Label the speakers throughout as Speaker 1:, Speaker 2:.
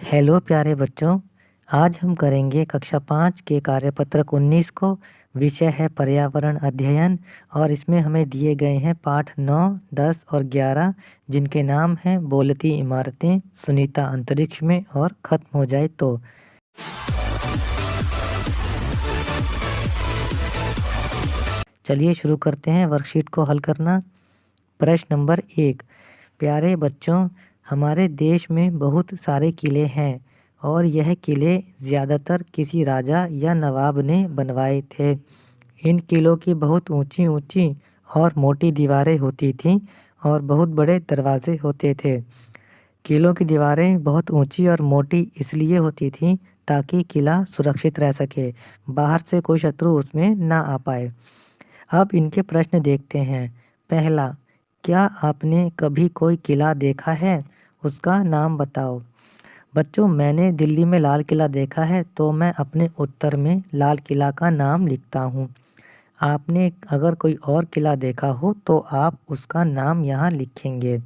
Speaker 1: Hello प्यारे बच्चों, आज हम करेंगे कक्षा 5 के कार्यपत्रक 19 को। विषय है पर्यावरण अध्ययन और इसमें हमें दिए गए हैं पाठ 9, 10 और 11 जिनके नाम हैं बोलती इमारतें, सुनीता अंतरिक्ष में और खत्म हो जाए तो। चलिए शुरू करते हैं वर्कशीट को हल करना। प्रश्न नंबर 1। प्यारे बच्चों, हमारे देश में बहुत सारे किले हैं और यह किले ज़्यादातर किसी राजा या नवाब ने बनवाए थे। इन किलों की बहुत ऊंची ऊंची और मोटी दीवारें होती थीं और बहुत बड़े दरवाजे होते थे। किलों की दीवारें बहुत ऊंची और मोटी इसलिए होती थीं ताकि किला सुरक्षित रह सके, बाहर से कोई शत्रु उसमें ना आ पाए। अब इनके प्रश्न देखते हैं। पहला, क्या आपने कभी कोई किला देखा है? उसका नाम बताओ। बच्चों, मैंने दिल्ली में लाल किला देखा है, तो मैं अपने उत्तर में लाल किला का नाम लिखता हूँ। आपने अगर कोई और किला देखा हो तो आप उसका नाम यहाँ लिखेंगे।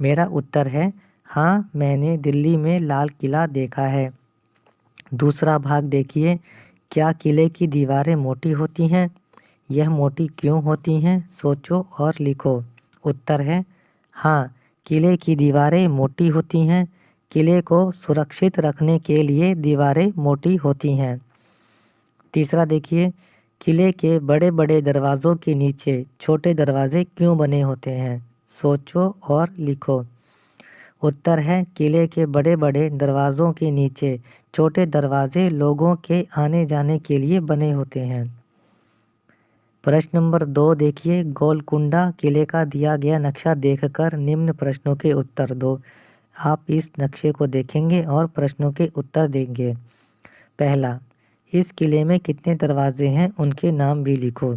Speaker 1: मेरा उत्तर है हाँ, मैंने दिल्ली में लाल किला देखा है। दूसरा भाग देखिए, क्या किले की दीवारें मोटी होती हैं? यह मोटी क्यों होती हैं? सोचो और लिखो। उत्तर है हाँ, किले की दीवारें मोटी होती हैं। किले को सुरक्षित रखने के लिए दीवारें मोटी होती हैं। तीसरा देखिए, किले के बड़े बड़े दरवाज़ों के नीचे छोटे दरवाजे क्यों बने होते हैं? सोचो और लिखो। उत्तर है किले के बड़े बड़े दरवाज़ों के नीचे छोटे दरवाजे लोगों के आने जाने के लिए बने होते हैं। प्रश्न नंबर 2 देखिए, गोलकुंडा किले का दिया गया नक्शा देखकर निम्न प्रश्नों के उत्तर दो। आप इस नक्शे को देखेंगे और प्रश्नों के उत्तर देंगे। पहला, इस किले में कितने दरवाजे हैं, उनके नाम भी लिखो।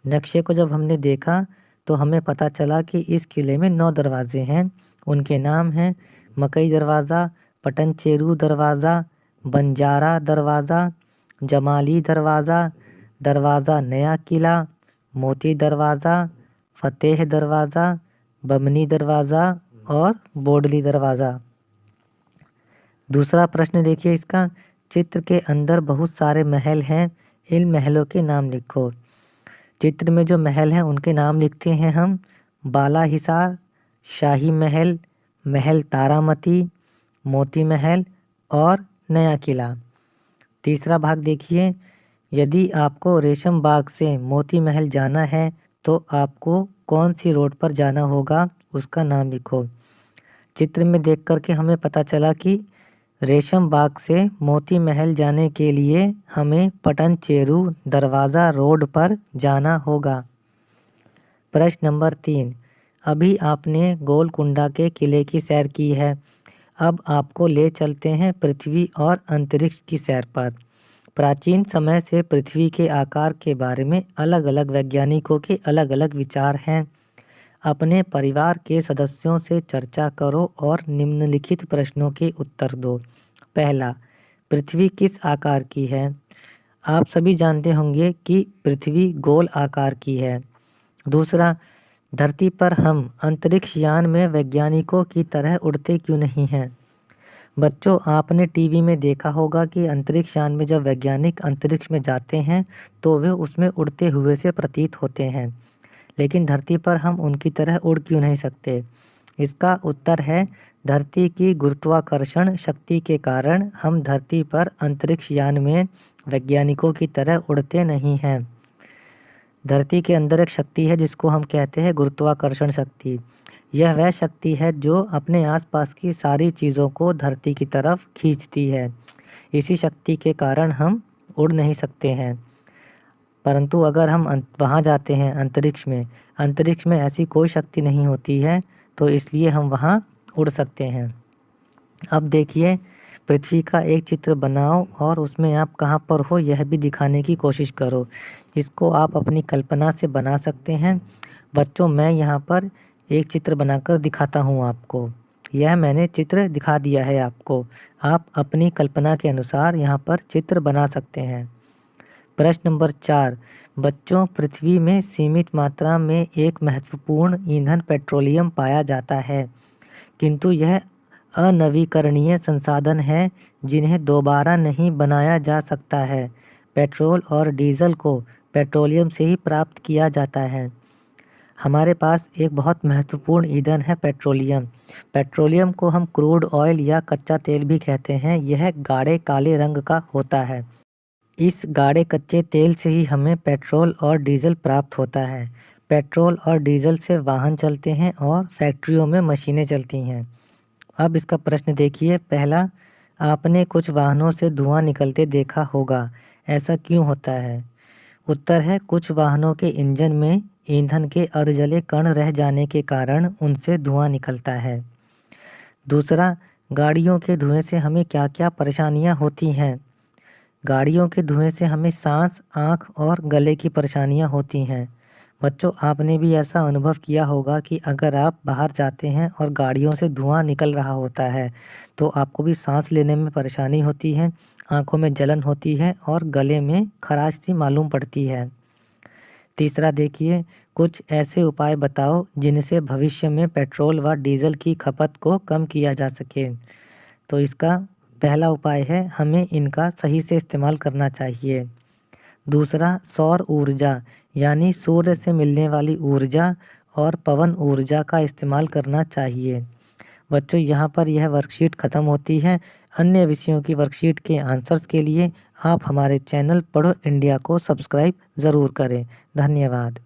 Speaker 1: नक्शे को जब हमने देखा तो हमें पता चला कि इस किले में 9 दरवाजे हैं। उनके नाम हैं मकई दरवाज़ा, पटनचेरू दरवाज़ा, बंजारा दरवाज़ा, जमाली दरवाज़ा, दरवाज़ा नया किला, मोती दरवाज़ा, फतेह दरवाज़ा, बमनी दरवाज़ा और बोडली दरवाज़ा। दूसरा प्रश्न देखिए इसका, चित्र के अंदर बहुत सारे महल हैं, इन महलों के नाम लिखो। चित्र में जो महल हैं उनके नाम लिखते हैं हम। बाला हिसार, शाही महल, महल तारामती, मोती महल और नया किला। तीसरा भाग देखिए, यदि आपको रेशम बाग से मोती महल जाना है तो आपको कौन सी रोड पर जाना होगा, उसका नाम लिखो। चित्र में देख करके हमें पता चला कि रेशम बाग से मोती महल जाने के लिए हमें पटनचेरू दरवाज़ा रोड पर जाना होगा। प्रश्न नंबर 3, अभी आपने गोलकुंडा के किले की सैर की है। अब आपको ले चलते हैं पृथ्वी और अंतरिक्ष की सैर पर। प्राचीन समय से पृथ्वी के आकार के बारे में अलग अलग वैज्ञानिकों के अलग अलग विचार हैं। अपने परिवार के सदस्यों से चर्चा करो और निम्नलिखित प्रश्नों के उत्तर दो। पहला, पृथ्वी किस आकार की है? आप सभी जानते होंगे कि पृथ्वी गोल आकार की है। दूसरा, धरती पर हम अंतरिक्ष यान में वैज्ञानिकों की तरह उड़ते क्यों नहीं हैं? बच्चों, आपने टीवी में देखा होगा कि अंतरिक्ष यान में जब वैज्ञानिक अंतरिक्ष में जाते हैं तो वे उसमें उड़ते हुए से प्रतीत होते हैं, लेकिन धरती पर हम उनकी तरह उड़ क्यों नहीं सकते? इसका उत्तर है धरती की गुरुत्वाकर्षण शक्ति के कारण हम धरती पर अंतरिक्ष यान में वैज्ञानिकों की तरह उड़ते नहीं हैं। धरती के अंदर एक शक्ति है जिसको हम कहते हैं गुरुत्वाकर्षण शक्ति। यह वह शक्ति है जो अपने आसपास की सारी चीज़ों को धरती की तरफ खींचती है। इसी शक्ति के कारण हम उड़ नहीं सकते हैं। परंतु अगर हम वहाँ जाते हैं अंतरिक्ष में ऐसी कोई शक्ति नहीं होती है, तो इसलिए हम वहाँ उड़ सकते हैं। अब देखिए, पृथ्वी का एक चित्र बनाओ और उसमें आप कहाँ पर हो यह भी दिखाने की कोशिश करो। इसको आप अपनी कल्पना से बना सकते हैं। बच्चों, मैं यहाँ पर एक चित्र बनाकर दिखाता हूँ आपको। यह मैंने चित्र दिखा दिया है आपको। आप अपनी कल्पना के अनुसार यहाँ पर चित्र बना सकते हैं। प्रश्न नंबर 4, बच्चों, पृथ्वी में सीमित मात्रा में एक महत्वपूर्ण ईंधन पेट्रोलियम पाया जाता है, किंतु यह अनवीकरणीय संसाधन हैं जिन्हें दोबारा नहीं बनाया जा सकता है। पेट्रोल और डीजल को पेट्रोलियम से ही प्राप्त किया जाता है। हमारे पास एक बहुत महत्वपूर्ण ईंधन है पेट्रोलियम। पेट्रोलियम को हम क्रूड ऑयल या कच्चा तेल भी कहते हैं। यह गाढ़े काले रंग का होता है। इस गाढ़े कच्चे तेल से ही हमें पेट्रोल और डीजल प्राप्त होता है। पेट्रोल और डीजल से वाहन चलते हैं और फैक्ट्रियों में मशीनें चलती हैं। अब इसका प्रश्न देखिए। पहला, आपने कुछ वाहनों से धुआं निकलते देखा होगा, ऐसा क्यों होता है? उत्तर है, कुछ वाहनों के इंजन में ईंधन के अर्धजले कण रह जाने के कारण उनसे धुआं निकलता है। दूसरा, गाड़ियों के धुएं से हमें क्या क्या परेशानियां होती हैं? गाड़ियों के धुएं से हमें सांस, आँख और गले की परेशानियां होती हैं। बच्चों, आपने भी ऐसा अनुभव किया होगा कि अगर आप बाहर जाते हैं और गाड़ियों से धुआं निकल रहा होता है तो आपको भी सांस लेने में परेशानी होती है, आँखों में जलन होती है और गले में खराश सी मालूम पड़ती है। तीसरा देखिए, कुछ ऐसे उपाय बताओ जिनसे भविष्य में पेट्रोल व डीजल की खपत को कम किया जा सके। तो इसका पहला उपाय है, हमें इनका सही से इस्तेमाल करना चाहिए। दूसरा, सौर ऊर्जा यानी सूर्य से मिलने वाली ऊर्जा और पवन ऊर्जा का इस्तेमाल करना चाहिए। बच्चों, यहाँ पर यह वर्कशीट ख़त्म होती है। अन्य विषयों की वर्कशीट के आंसर्स के लिए आप हमारे चैनल पढ़ो इंडिया को सब्सक्राइब ज़रूर करें। धन्यवाद।